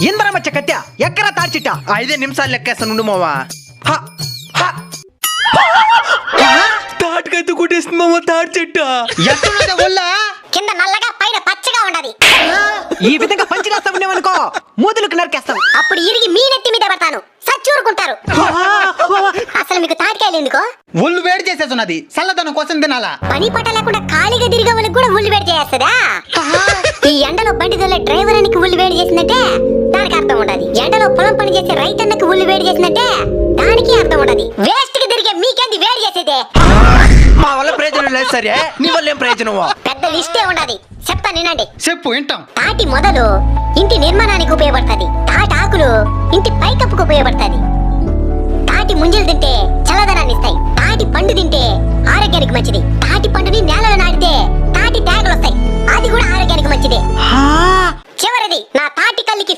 ఇందరమచ్చ కత్య ఎక్కరా తాడ్చిట్ట 5 నిమిషాలు లెక్కేస్తాను మావా. తాటికైతే కొట్టేస్తుంది మామ తాటి చెట్టు. ఎట్లున్నదే ఒళ్ళ కింద నల్లగా పైన పచ్చగా ఉండదు. ఈ విధంగా పంచిరేస్తా ఉండేవనుకో మూదులకు నరికేస్తాం. అప్పుడు ఇరిగి మీ నెత్తి మీద పడతాను, సచ్చూరుకుంటారు. అసలు మీకు తాటికాయలు ఎందుకో? ఒళ్ళు వేడి చేసేస్తున్నది, చల్లదనం కోసం తినాలా. పని పట్ట లేకుండా ఖాళీగా తిరిగే వాళ్ళకి కూడా ఉల్లి వేడి చేస్తుందా? ఈ ఎండలో బండి తోలే డ్రైవర్ అనికి ఉల్లి వేడి చేసిందంటే దానికి అర్థం ఉండదు. ఎండలో పొలం పని చేసే రైతన్నకి ఉల్లి వేడి చేసిందంటే దానికి అర్థం ఉండదు. వేస్ట్ కి తిరిగే మీకేంది వేడి చేసేదే? మా వల్ల ప్రయోజనం లేదు సరే, నీ వల్ల ఏం ప్రయోజనం? పెద్ద లిస్టే ఉండదు, చెప్తా వినండి. చెప్పు వింటాం. తాటి మొదలు ఇంటి నిర్మాణానికి ఉపయోగపడుతుంది. తాటి ఆకులు ఇంటి పైకప్పుకు ఉపయోగపడుతుంది. తాటి ముంజలు తింటే చల్లదనాన్ని ఇస్తాయి. తాటి పండు తింటే ఆరోగ్యానికి మంచిది. తాటి పండుని నేలలో నాటితే తాటి తేగలు వస్తాయి, అది కూడా ఆరోగ్యానికి మంచిదే. చివరిది నా తాటి కల్లికి